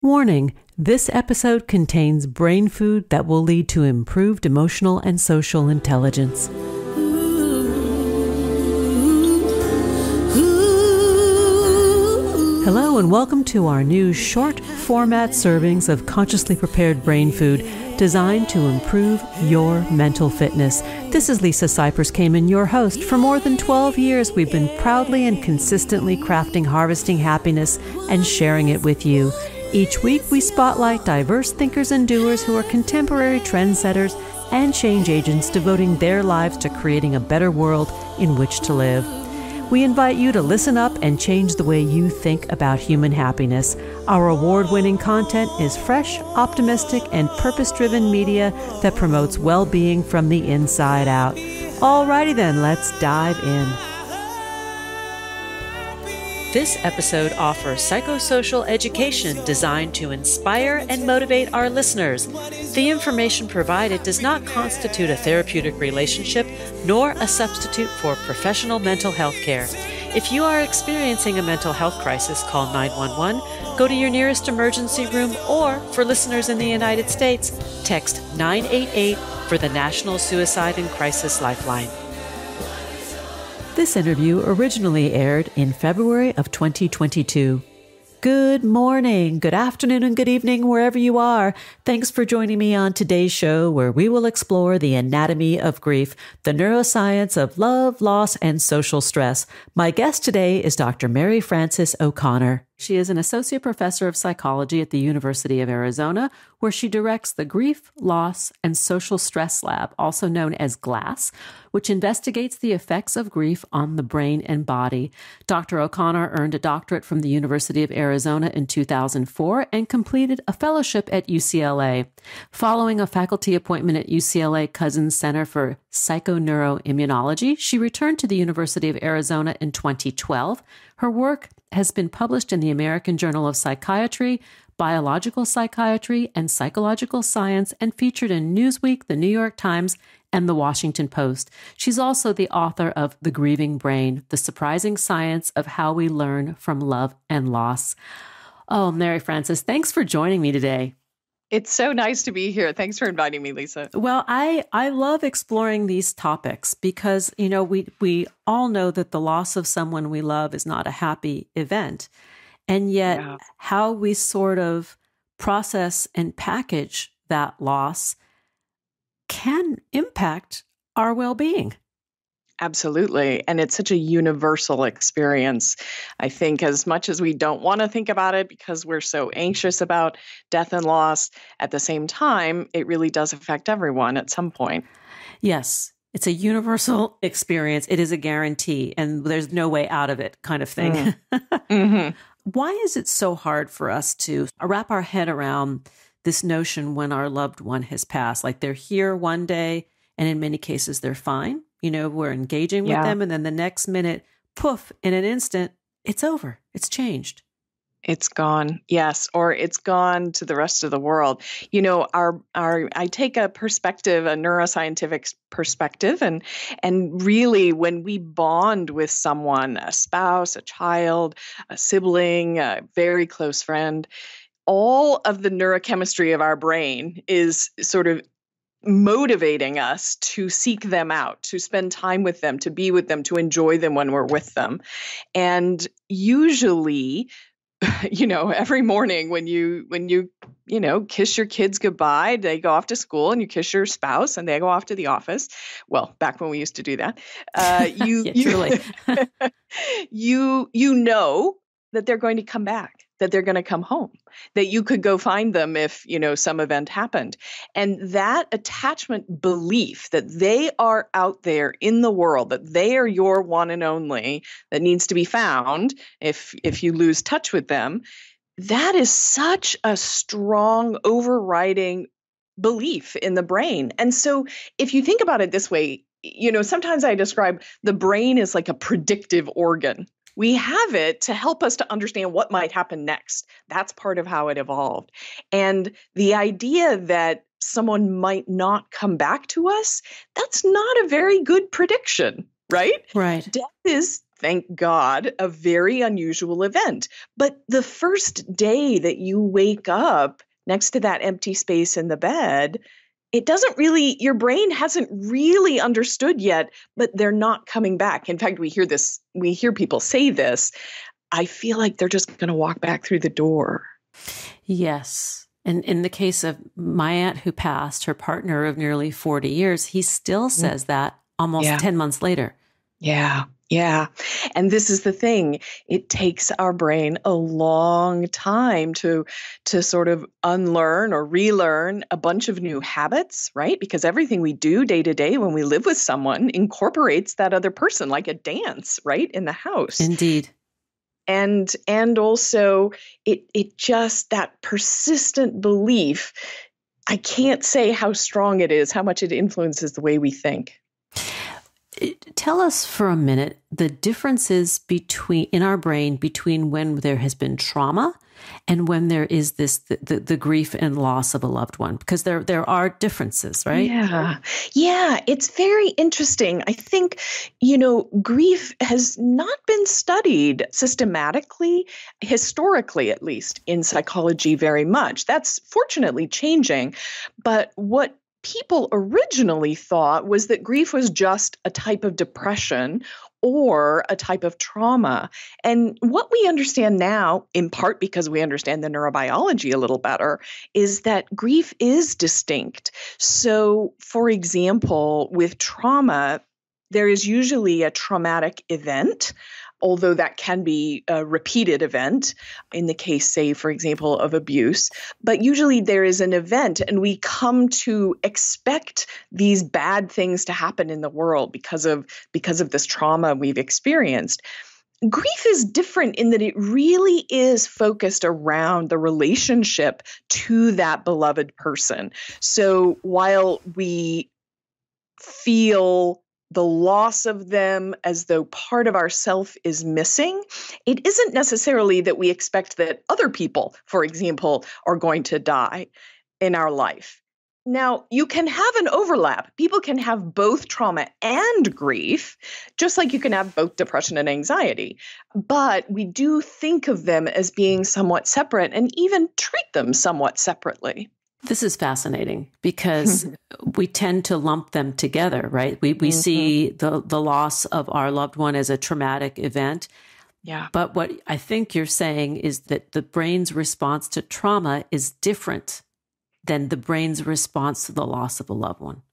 Warning, this episode contains brain food that will lead to improved emotional and social intelligence. Hello and welcome to our new short format servings of consciously prepared brain food designed to improve your mental fitness. This is Lisa Cypers Kamen, your host. For more than 12 years, we've been proudly and consistently crafting harvesting happiness and sharing it with you. Each week, we spotlight diverse thinkers and doers who are contemporary trendsetters and change agents devoting their lives to creating a better world in which to live. We invite you to listen up and change the way you think about human happiness. Our award-winning content is fresh, optimistic, and purpose-driven media that promotes well-being from the inside out. Alrighty then, let's dive in. This episode offers psychosocial education designed to inspire and motivate our listeners. The information provided does not constitute a therapeutic relationship nor a substitute for professional mental health care. If you are experiencing a mental health crisis, call 911, go to your nearest emergency room, or for listeners in the United States, text 988 for the National Suicide and Crisis Lifeline. This interview originally aired in February of 2022. Good morning, good afternoon, and good evening, wherever you are. Thanks for joining me on today's show, where we will explore the anatomy of grief, the neuroscience of love, loss, and social stress. My guest today is Dr. Mary Frances O'Connor. She is an associate professor of psychology at the University of Arizona, where she directs the Grief, Loss, and Social Stress Lab, also known as GLASS, which investigates the effects of grief on the brain and body. Dr. O'Connor earned a doctorate from the University of Arizona in 2004 and completed a fellowship at UCLA. Following a faculty appointment at UCLA Cousins Center for Psychoneuroimmunology, she returned to the University of Arizona in 2012. Her work has been published in the American Journal of Psychiatry, Biological Psychiatry, and Psychological Science, and featured in Newsweek, the New York Times, and the Washington Post. She's also the author of The Grieving Brain, The Surprising Science of How We Learn from Love and Loss. Oh, Mary Frances, thanks for joining me today. It's so nice to be here. Thanks for inviting me, Lisa. Well, I love exploring these topics because, you know, we all know that the loss of someone we love is not a happy event. And yet how we sort of process and package that loss can impact our well-being. Absolutely. And it's such a universal experience. I think as much as we don't want to think about it because we're so anxious about death and loss, at the same time, it really does affect everyone at some point. Yes. It's a universal experience. It is a guarantee, and there's no way out of it kind of thing. Mm-hmm. Why is it so hard for us to wrap our head around this notion when our loved one has passed? Like they're here one day, and in many cases, they're fine. You know, we're engaging with them, and then the next minute, poof, in an instant, it's over. It's changed. It's gone. Yes. Or it's gone to the rest of the world. You know, I take a perspective, a neuroscientific perspective, and really when we bond with someone, a spouse, a child, a sibling, a very close friend, all of the neurochemistry of our brain is sort of motivating us to seek them out, to spend time with them, to be with them, to enjoy them when we're with them. And usually, you know, every morning when you kiss your kids goodbye, they go off to school, and you kiss your spouse and they go off to the office. Well, back when we used to do that, you know that they're going to come back, that they're going to come home, that you could go find them if, you know, some event happened. And that attachment belief that they are out there in the world, that they are your one and only, that needs to be found if you lose touch with them, that is such a strong overriding belief in the brain. And so if you think about it this way, you know, sometimes I describe the brain as like a predictive organ. We have it to help us to understand what might happen next. That's part of how it evolved. And the idea that someone might not come back to us, that's not a very good prediction, right? Right. Death is thank God, a very unusual event. But the first day that you wake up next to that empty space in the bed, it doesn't really, your brain hasn't really understood yet, but they're not coming back. In fact, we hear people say this. I feel like they're just going to walk back through the door. Yes. And in the case of my aunt who passed, her partner of nearly 40 years, he still says that almost 10 months later. Yeah. Yeah. And this is the thing. It takes our brain a long time to sort of unlearn or relearn a bunch of new habits, right? Because everything we do day to day when we live with someone incorporates that other person, like a dance, right? In the house. Indeed. And also it just, that persistent belief, I can't say how strong it is, how much it influences the way we think. Tell us for a minute the differences in our brain between when there has been trauma and when there is the grief and loss of a loved one, because there are differences, right? Yeah, it's very interesting. I think, grief has not been studied systematically, historically at least, in psychology very much. That's fortunately changing. But what people originally thought was that grief was just a type of depression or a type of trauma. And what we understand now, in part because we understand the neurobiology a little better, is that grief is distinct. So, for example, with trauma, there is usually a traumatic event, although that can be a repeated event in the case, say, for example, of abuse. But usually there is an event, and we come to expect these bad things to happen in the world because of this trauma we've experienced. Grief is different in that it really is focused around the relationship to that beloved person. So while we feel the loss of them as though part of ourself is missing, it isn't necessarily that we expect that other people, for example, are going to die in our life. Now, you can have an overlap. People can have both trauma and grief, just like you can have both depression and anxiety. But we do think of them as being somewhat separate and even treat them somewhat separately. This is fascinating because we tend to lump them together, right? We see the loss of our loved one as a traumatic event. Yeah. But what I think you're saying is that the brain's response to trauma is different than the brain's response to the loss of a loved one.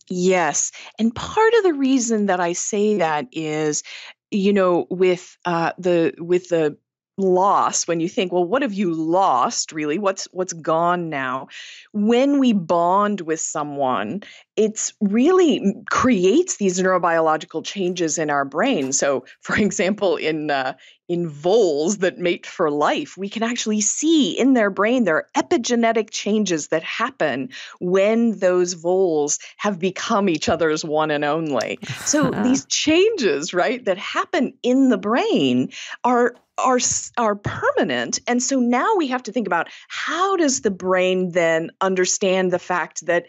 Yes. And part of the reason that I say that is, with the loss, when you think, well, what have you lost really? What's gone now? When we bond with someone, it's really creates these neurobiological changes in our brain. So, for example, in voles that mate for life, we can actually see in their brain there are epigenetic changes that happen when those voles have become each other's one and only. So these changes, right, that happen in the brain are permanent. And so now we have to think about, how does the brain then understand the fact that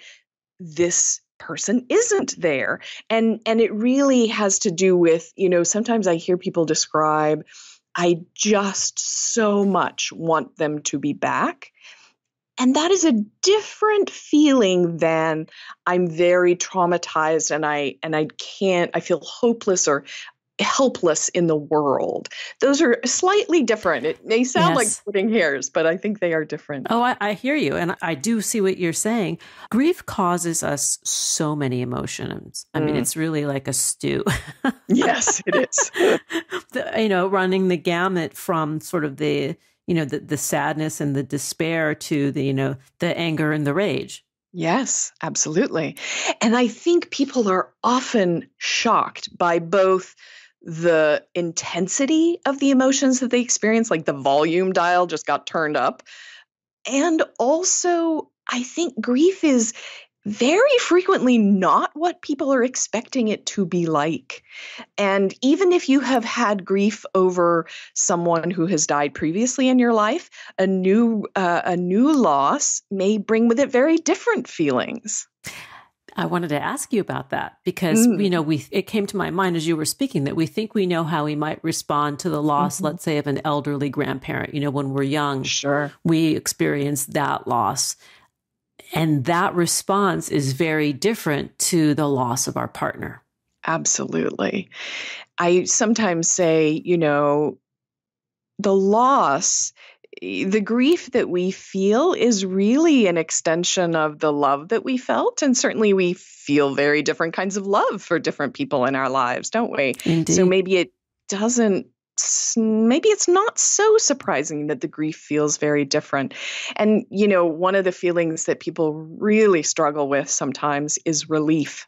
this person isn't there? And it really has to do with, sometimes I hear people describe, I just so much want them to be back. And that is a different feeling than I'm very traumatized and I feel hopeless or helpless in the world. Those are slightly different. It may sound like splitting hairs, but I think they are different. Oh, I hear you. And I do see what you're saying. Grief causes us so many emotions. I mean, it's really like a stew. Yes, it is. Running the gamut from sort of the sadness and the despair to the anger and the rage. Yes, absolutely. And I think people are often shocked by both the intensity of the emotions that they experience, like the volume dial just got turned up. And also, I think grief is very frequently not what people are expecting it to be like. And even if you have had grief over someone who has died previously in your life, a new loss may bring with it very different feelings. I wanted to ask you about that because, it came to my mind as you were speaking that we think we know how we might respond to the loss, let's say, of an elderly grandparent. When we're young, Sure, we experience that loss. And that response is very different to the loss of our partner. absolutely. I sometimes say, the loss, the grief that we feel is really an extension of the love that we felt. And certainly we feel very different kinds of love for different people in our lives, don't we? Indeed. So maybe it's not so surprising that the grief feels very different. And, one of the feelings that people really struggle with sometimes is relief.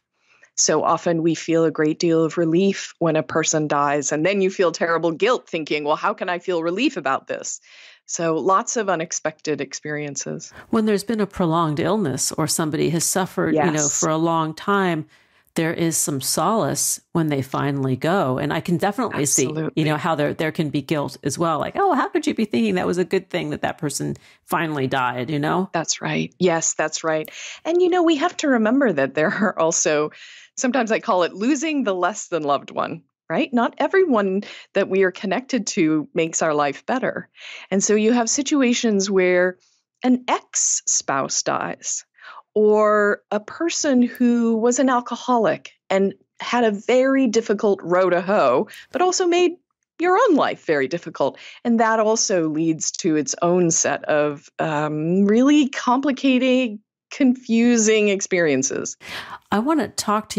So often we feel a great deal of relief when a person dies, and then you feel terrible guilt thinking, well, how can I feel relief about this? So lots of unexpected experiences. When there's been a prolonged illness or somebody has suffered, Yes. for a long time, there is some solace when they finally go. And I can definitely Absolutely. see, how there can be guilt as well. Like, oh, how could you be thinking that was a good thing that person finally died, That's right. Yes, that's right. And, we have to remember that there are also, sometimes I call it losing the less than loved one, right? Not everyone that we are connected to makes our life better. And so you have situations where an ex-spouse dies, or a person who was an alcoholic and had a very difficult row to hoe, but also made your own life very difficult. And that also leads to its own set of really complicated, confusing experiences. I want to talk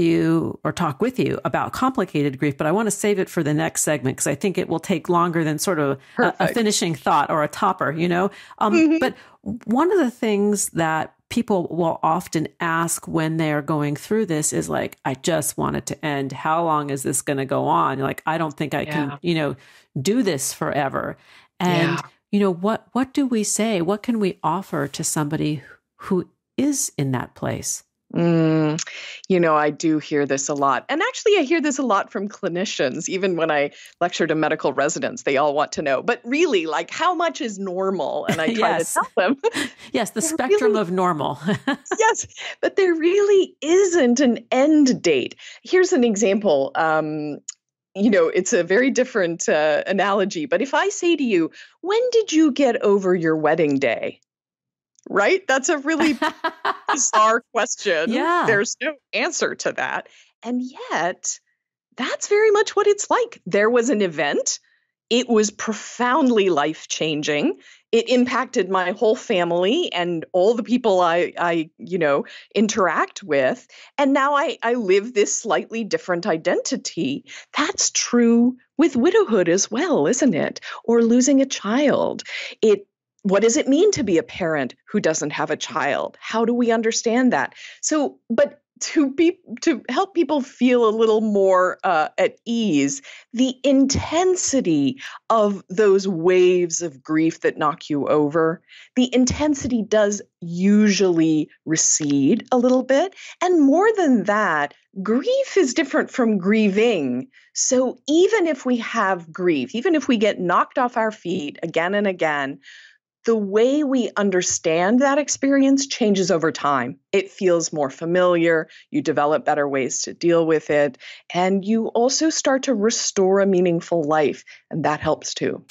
with you about complicated grief, but I want to save it for the next segment because I think it will take longer than sort of a finishing thought or a topper, But one of the things that people will often ask when they're going through this is like, I just want it to end. How long is this going to go on? Like, I don't think I can, do this forever. And, what do we say? What can we offer to somebody who is in that place? I do hear this a lot. And actually, I hear this a lot from clinicians. Even when I lecture to medical residents, they all want to know, but really, like, how much is normal? And I try to tell them. Yes, the spectrum of normal. Yes, but there really isn't an end date. Here's an example. It's a very different analogy. But if I say to you, when did you get over your wedding day? Right? That's a really bizarre question. Yeah. There's no answer to that. And yet, that's very much what it's like. There was an event. It was profoundly life-changing. It impacted my whole family and all the people I interact with. And now I live this slightly different identity. That's true with widowhood as well, isn't it? Or losing a child. What does it mean to be a parent who doesn't have a child? How do we understand that? So, but to help people feel a little more at ease, the intensity of those waves of grief that knock you over, the intensity does usually recede a little bit. And more than that, grief is different from grieving. So even if we have grief, even if we get knocked off our feet again and again, the way we understand that experience changes over time. It feels more familiar. You develop better ways to deal with it. And you also start to restore a meaningful life. And that helps too.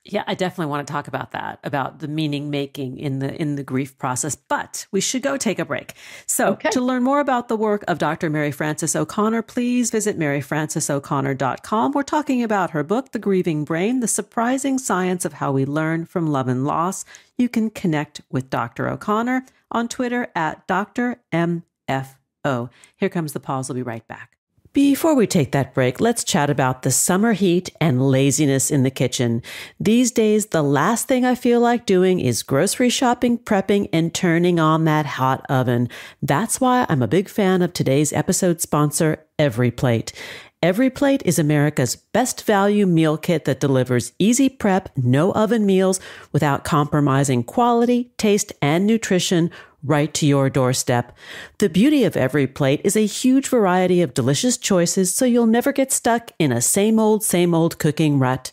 Yeah, I definitely want to talk about that, about the meaning making in the grief process, but we should go take a break. So to learn more about the work of Dr. Mary Frances O'Connor, please visit maryfrancesoconnor.com. We're talking about her book, The Grieving Brain, The Surprising Science of How We Learn from Love and Loss. You can connect with Dr. O'Connor on Twitter at Dr. MFO. Here comes the pause. We'll be right back. Before we take that break, let's chat about the summer heat and laziness in the kitchen. These days, the last thing I feel like doing is grocery shopping, prepping, and turning on that hot oven. That's why I'm a big fan of today's episode sponsor, EveryPlate. EveryPlate is America's best value meal kit that delivers easy prep, no oven meals without compromising quality, taste, and nutrition right to your doorstep. The beauty of EveryPlate is a huge variety of delicious choices so you'll never get stuck in a same old cooking rut.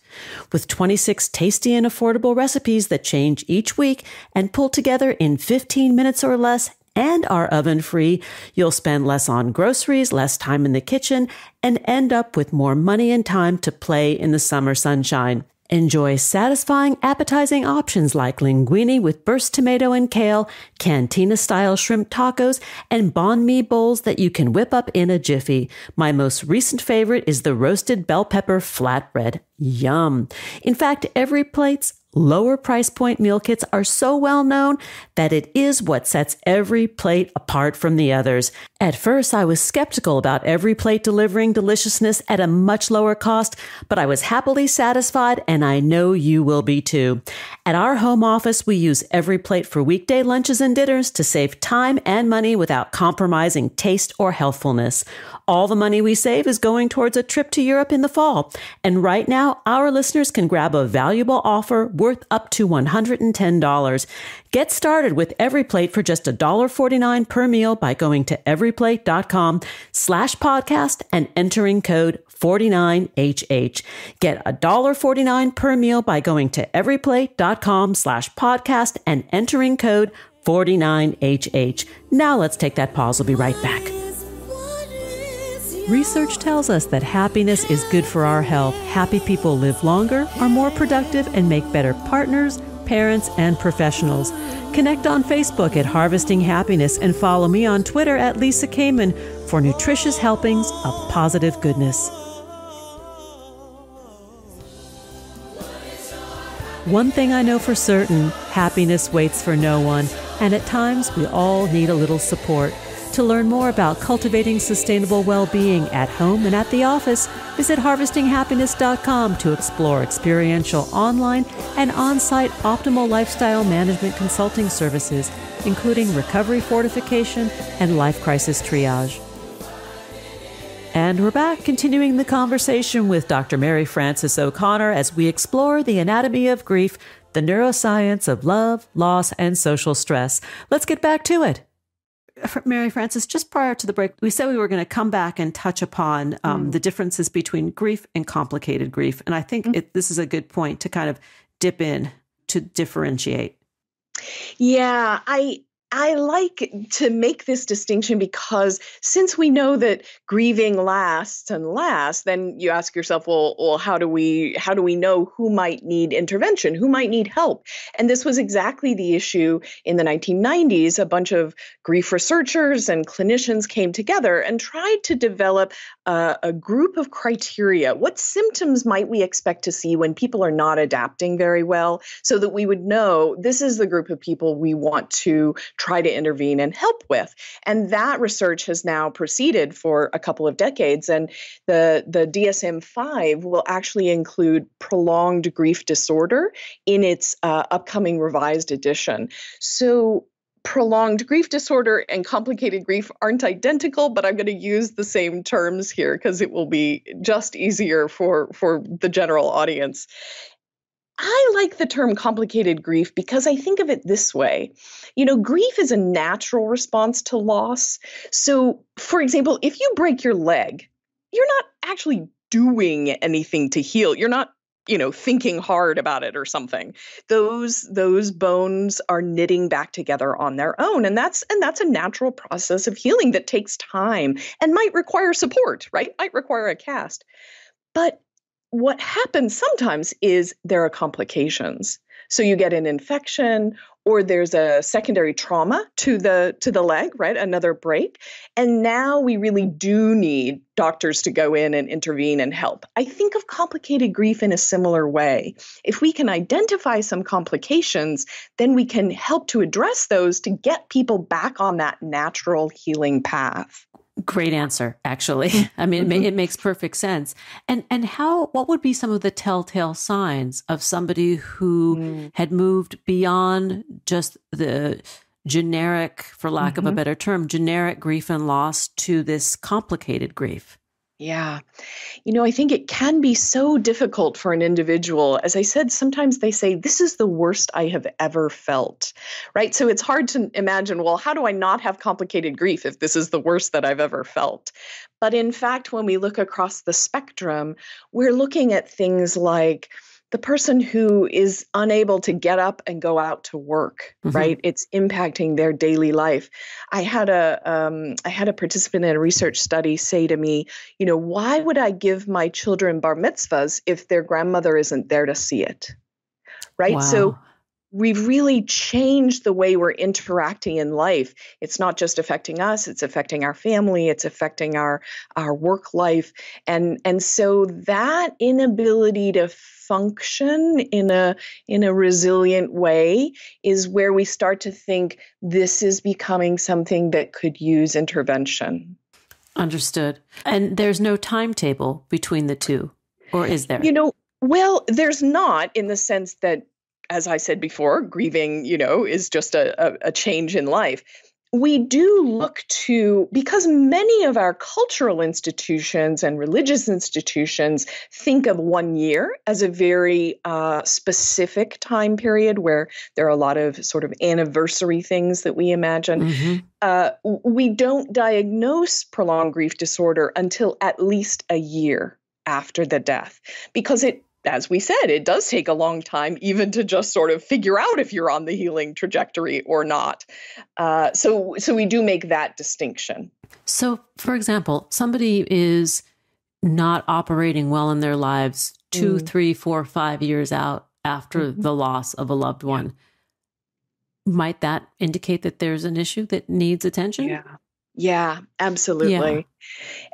With 26 tasty and affordable recipes that change each week and pull together in 15 minutes or less and are oven-free, you'll spend less on groceries, less time in the kitchen, and end up with more money and time to play in the summer sunshine. Enjoy satisfying, appetizing options like linguine with burst tomato and kale, cantina-style shrimp tacos, and banh mi bowls that you can whip up in a jiffy. My most recent favorite is the roasted bell pepper flatbread. Yum. In fact, Every Plate's lower price point meal kits are so well known that it is what sets Every Plate apart from the others. At first, I was skeptical about Every Plate delivering deliciousness at a much lower cost, but I was happily satisfied, and I know you will be too. At our home office, we use Every Plate for weekday lunches and dinners to save time and money without compromising taste or healthfulness. All the money we save is going towards a trip to Europe in the fall. And right now, our listeners can grab a valuable offer worth up to $110. Get started with Every Plate for just $1.49 per meal by going to everyplate.com/podcast and entering code 49HH. Get $1.49 per meal by going to everyplate.com/podcast and entering code 49HH. Now let's take that pause. We'll be right back. Research tells us that happiness is good for our health. Happy people live longer, are more productive, and make better partners, parents, and professionals. Connect on Facebook at Harvesting Happiness and follow me on Twitter at Lisa Kamen for nutritious helpings of positive goodness. One thing I know for certain, happiness waits for no one, and at times we all need a little support. To learn more about cultivating sustainable well-being at home and at the office, visit harvestinghappiness.com to explore experiential online and on-site optimal lifestyle management consulting services, including recovery fortification and life crisis triage. And we're back, continuing the conversation with Dr. Mary Frances O'Connor as we explore the anatomy of grief, the neuroscience of love, loss, and social stress. Let's get back to it. Mary Frances, just prior to the break, we said we were going to come back and touch upon the differences between grief and complicated grief. And I think this is a good point to kind of dip in to differentiate. Yeah, I like to make this distinction because since we know that grieving lasts and lasts, then you ask yourself, well, how do we know who might need intervention, who might need help? And this was exactly the issue in the 1990s. A bunch of grief researchers and clinicians came together and tried to develop a group of criteria. What symptoms might we expect to see when people are not adapting very well, so that we would know this is the group of people we want to try to intervene and help with. And that research has now proceeded for a couple of decades. And the DSM-5 will actually include prolonged grief disorder in its upcoming revised edition. So prolonged grief disorder and complicated grief aren't identical, but I'm going to use the same terms here because it will be just easier for the general audience. I like the term complicated grief because I think of it this way. Grief is a natural response to loss. So, for example, if you break your leg, you're not actually doing anything to heal. You're not, thinking hard about it or something. Those bones are knitting back together on their own. And that's a natural process of healing that takes time and might require support, right? Might require a cast. But what happens sometimes is there are complications. So you get an infection or there's a secondary trauma to the leg, right? Another break. And now we really do need doctors to go in and intervene and help. I think of complicated grief in a similar way. If we can identify some complications, then we can help to address those to get people back on that natural healing path. Great answer, actually. I mean, it makes perfect sense. And what would be some of the telltale signs of somebody who had moved beyond just the generic, for lack of a better term, generic grief and loss to this complicated grief? Yeah. I think it can be so difficult for an individual. As I said, sometimes they say, this is the worst I have ever felt, right? So it's hard to imagine, well, how do I not have complicated grief if this is the worst that I've ever felt? But in fact, when we look across the spectrum, we're looking at things like the person who is unable to get up and go out to work, right? It's impacting their daily life. I had a participant in a research study say to me, why would I give my children bar mitzvahs if their grandmother isn't there to see it? Right? Wow. So we've really changed the way we're interacting in life. It's not just affecting us, it's affecting our family, it's affecting our work life. And so that inability to function in a resilient way is where we start to think this is becoming something that could use intervention. Understood. And there's no timetable between the two, or is there? Well, there's not, in the sense that, as I said before, grieving, is just a change in life. We do look to, because many of our cultural institutions and religious institutions think of 1 year as a very specific time period where there are a lot of sort of anniversary things that we imagine. We don't diagnose prolonged grief disorder until at least a year after the death, because as we said, it does take a long time even to just sort of figure out if you're on the healing trajectory or not. So we do make that distinction. So, for example, somebody is not operating well in their lives 2, 3, 4, 5 years out after the loss of a loved one. Might that indicate that there's an issue that needs attention? Yeah, absolutely. Yeah.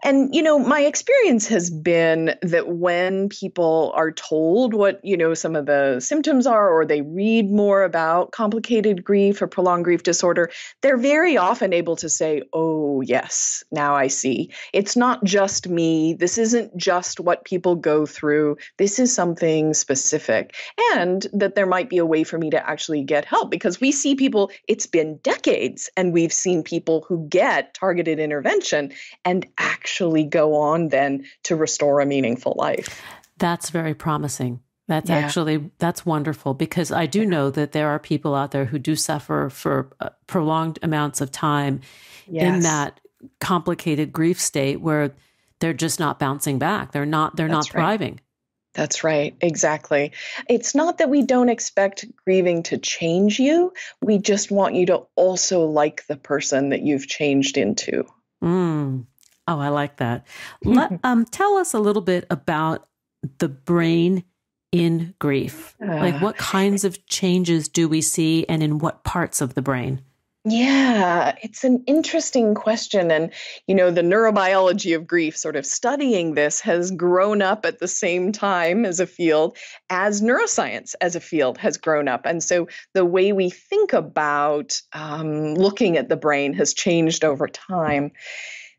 And, my experience has been that when people are told what, some of the symptoms are, or they read more about complicated grief or prolonged grief disorder, they're very often able to say, oh, yes, now I see. It's not just me. This isn't just what people go through. This is something specific. And that there might be a way for me to actually get help, because we see people, it's been decades, and we've seen people who get targeted intervention and actually go on then to restore a meaningful life. That's very promising. That's wonderful, because I do know that there are people out there who do suffer for prolonged amounts of time in that complicated grief state where they're just not bouncing back. They're not thriving. Right. That's right. Exactly. It's not that we don't expect grieving to change you. We just want you to also like the person that you've changed into. Oh, I like that. Tell us a little bit about the brain in grief. Like, what kinds of changes do we see, and in what parts of the brain? Yeah, it's an interesting question. And, the neurobiology of grief, sort of studying this, has grown up at the same time as a field as neuroscience as a field has grown up. And so the way we think about looking at the brain has changed over time.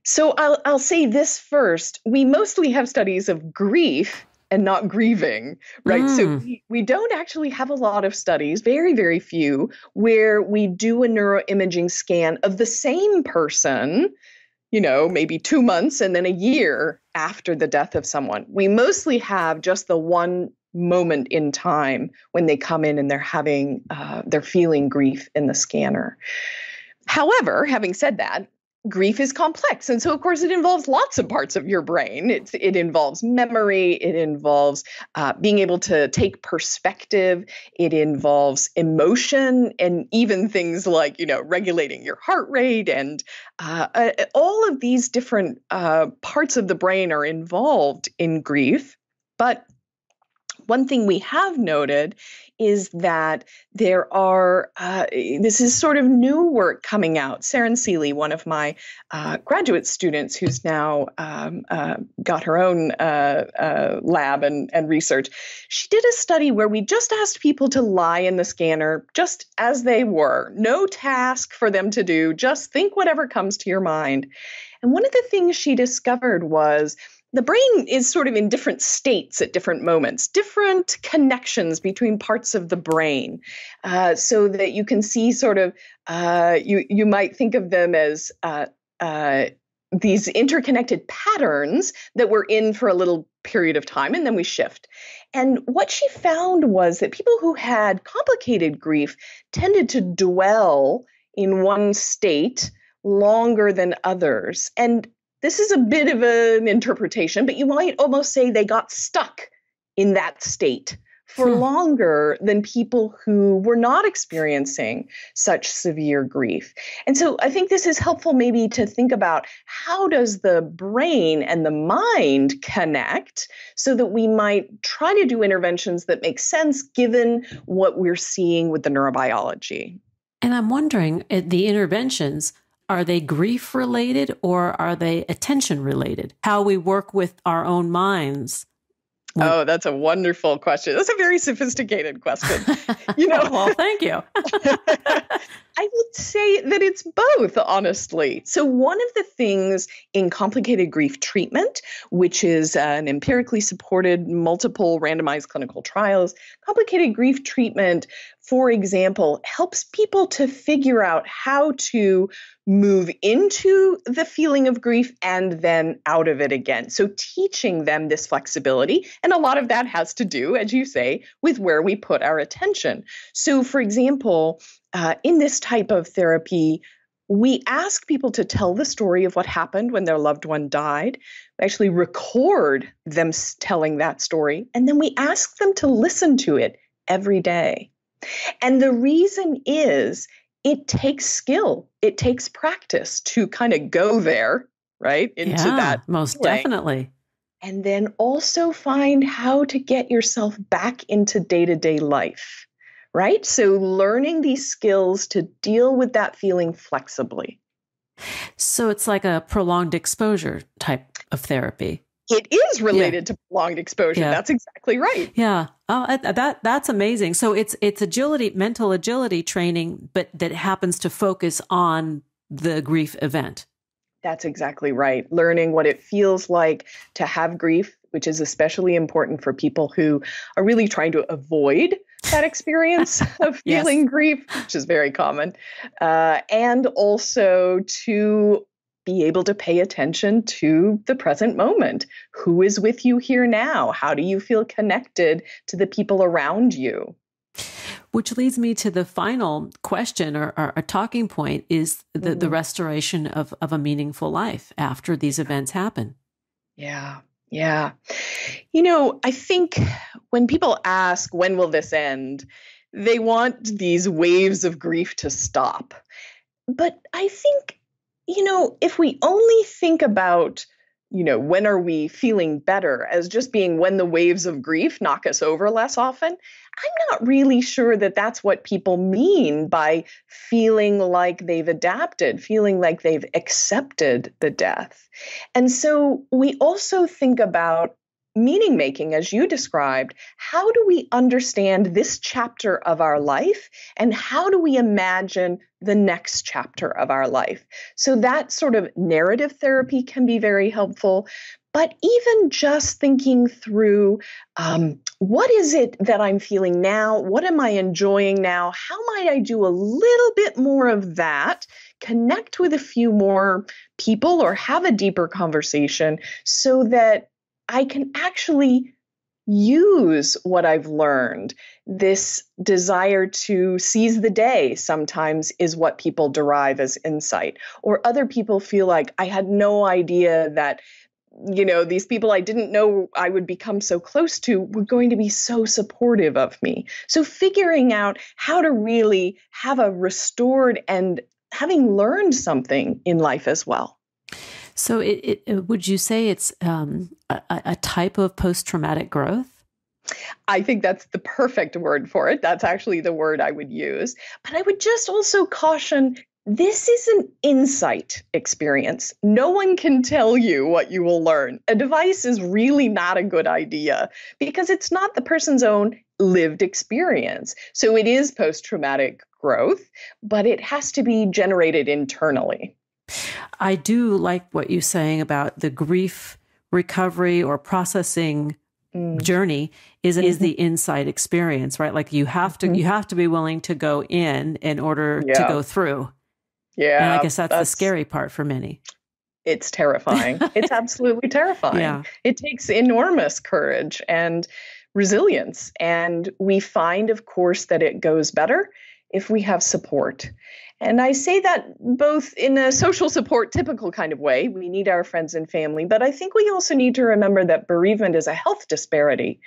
So I'll say this first. We mostly have studies of grief and not grieving, right? So we don't actually have a lot of studies, very, very few, where we do a neuroimaging scan of the same person, maybe 2 months and then a year after the death of someone. We mostly have just the one moment in time when they come in and they're feeling grief in the scanner. However, having said that, grief is complex. And so, of course, it involves lots of parts of your brain. It involves memory. It involves being able to take perspective. It involves emotion, and even things like, regulating your heart rate. And all of these different parts of the brain are involved in grief. But one thing we have noted is that there are, this is sort of new work coming out. Saren Seeley, one of my graduate students who's now got her own lab and research, she did a study where we just asked people to lie in the scanner just as they were. No task for them to do, just think whatever comes to your mind. And one of the things she discovered was the brain is sort of in different states at different moments, different connections between parts of the brain, so that you can see sort of, you might think of them as these interconnected patterns that we're in for a little period of time, and then we shift. And what she found was that people who had complicated grief tended to dwell in one state longer than others. And this is a bit of an interpretation, but you might almost say they got stuck in that state for longer than people who were not experiencing such severe grief. And so I think this is helpful maybe to think about how does the brain and the mind connect so that we might try to do interventions that make sense given what we're seeing with the neurobiology. And I'm wondering, the interventions, are they grief related or are they attention related? How we work with our own minds. Oh, that's a wonderful question. That's a very sophisticated question. Well, thank you. I would say that it's both, honestly. So one of the things in complicated grief treatment, which is an empirically supported multiple randomized clinical trials, complicated grief treatment, for example, helps people to figure out how to move into the feeling of grief and then out of it again. So teaching them this flexibility. And a lot of that has to do, as you say, with where we put our attention. So, for example, in this type of therapy, we ask people to tell the story of what happened when their loved one died. We actually record them telling that story, and then we ask them to listen to it every day. And the reason is it takes skill. It takes practice to kind of go there, right? Into that. Most feeling. Definitely. And then also find how to get yourself back into day-to-day life, right? So learning these skills to deal with that feeling flexibly. So it's like a prolonged exposure type of therapy. It is related to prolonged exposure. Yeah. That's exactly right. Yeah. Oh, that's amazing. So it's agility, mental agility training, but that happens to focus on the grief event. That's exactly right. Learning what it feels like to have grief, which is especially important for people who are really trying to avoid that experience of feeling grief, which is very common, and also to be able to pay attention to the present moment. Who is with you here now? How do you feel connected to the people around you? Which leads me to the final question or a talking point is the restoration of a meaningful life after these events happen. Yeah. Yeah. I think when people ask, when will this end? They want these waves of grief to stop. But I think, if we only think about, when are we feeling better as just being when the waves of grief knock us over less often, I'm not really sure that that's what people mean by feeling like they've adapted, feeling like they've accepted the death. And so we also think about meaning making, as you described. How do we understand this chapter of our life? And how do we imagine the next chapter of our life? So that sort of narrative therapy can be very helpful. But even just thinking through what is it that I'm feeling now? What am I enjoying now? How might I do a little bit more of that? Connect with a few more people or have a deeper conversation so that I can actually use what I've learned. This desire to seize the day sometimes is what people derive as insight. Or other people feel like I had no idea that these people I didn't know I would become so close to were going to be so supportive of me. So figuring out how to really have a restored and having learned something in life as well. So would you say it's a type of post-traumatic growth? I think that's the perfect word for it. That's actually the word I would use. But I would just also caution, this is an insight experience. No one can tell you what you will learn. A device is really not a good idea because it's not the person's own lived experience. So it is post-traumatic growth, but it has to be generated internally. I do like what you're saying about the grief recovery or processing journey is the insight experience, right? Like you have to be willing to go in order to go through. Yeah. And I guess that's the scary part for many. It's terrifying. It's absolutely terrifying. Yeah. It takes enormous courage and resilience. And we find, of course, that it goes better if we have support. And I say that both in a social support typical kind of way. We need our friends and family, but I think we also need to remember that bereavement is a health disparity.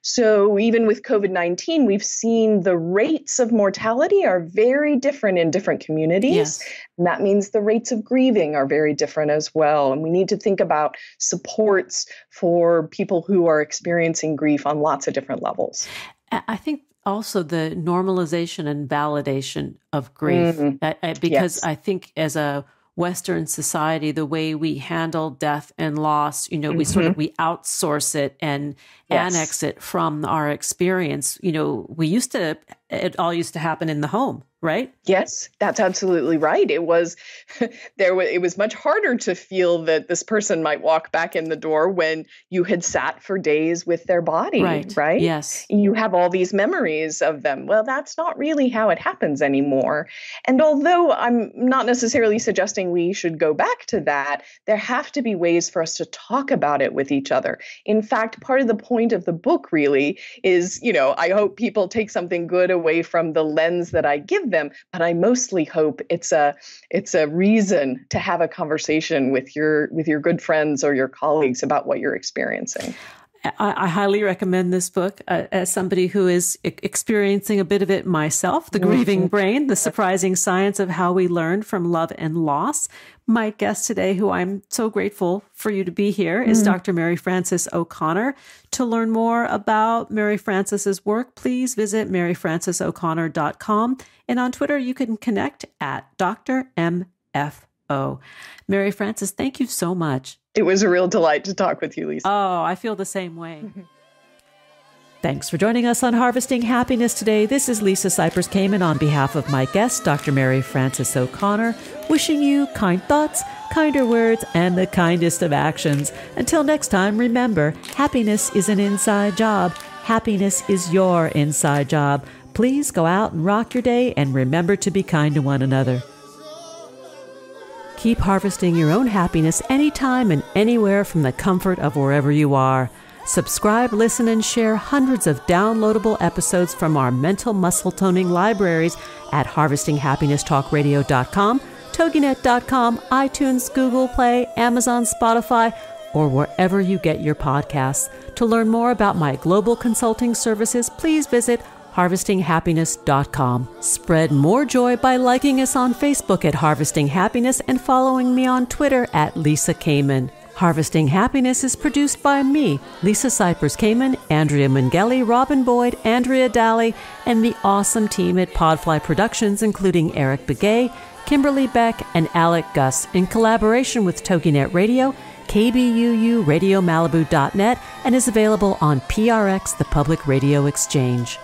So even with COVID-19, we've seen the rates of mortality are very different in different communities. Yes. And that means the rates of grieving are very different as well. And we need to think about supports for people who are experiencing grief on lots of different levels. I think also the normalization and validation of grief, because Yes. I think as a Western society, the way we handle death and loss, we we outsource it and annex it from our experience. It all used to happen in the home, right? Yes, that's absolutely right. It was much harder to feel that this person might walk back in the door when you had sat for days with their body, right? Yes. You have all these memories of them. Well, that's not really how it happens anymore. And although I'm not necessarily suggesting we should go back to that, there have to be ways for us to talk about it with each other. In fact, part of the point of the book really is, I hope people take something good away from the lens that I give them, but I mostly hope it's a reason to have a conversation with your good friends or your colleagues about what you're experiencing. I highly recommend this book as somebody who is experiencing a bit of it myself, The Grieving Brain, The Surprising Science of How We Learn from Love and Loss. My guest today, who I'm so grateful for you to be here, is Dr. Mary Frances O'Connor. To learn more about Mary Frances's work, please visit maryfrancesoconnor.com. And on Twitter, you can connect at Dr. MFO. Mary Frances, thank you so much. It was a real delight to talk with you, Lisa. Oh, I feel the same way. Thanks for joining us on Harvesting Happiness today. This is Lisa Cypers Kamen on behalf of my guest, Dr. Mary Frances O'Connor, wishing you kind thoughts, kinder words, and the kindest of actions. Until next time, remember, happiness is an inside job. Happiness is your inside job. Please go out and rock your day and remember to be kind to one another. Keep harvesting your own happiness anytime and anywhere from the comfort of wherever you are. Subscribe, listen, and share hundreds of downloadable episodes from our mental muscle toning libraries at harvestinghappinesstalkradio.com, toginet.com, iTunes, Google Play, Amazon, Spotify, or wherever you get your podcasts. To learn more about my global consulting services, please visit harvestinghappiness.com. Spread more joy by liking us on Facebook at Harvesting Happiness and following me on Twitter at Lisa Kamen. Harvesting Happiness is produced by me, Lisa Cypers Kamen, Andrea Mungeli, Robin Boyd, Andrea Daly, and the awesome team at Podfly Productions, including Eric Begay, Kimberly Beck, and Alec Gus, in collaboration with TogiNet Radio, KBUU, RadioMalibu.net, and is available on PRX, the Public Radio Exchange.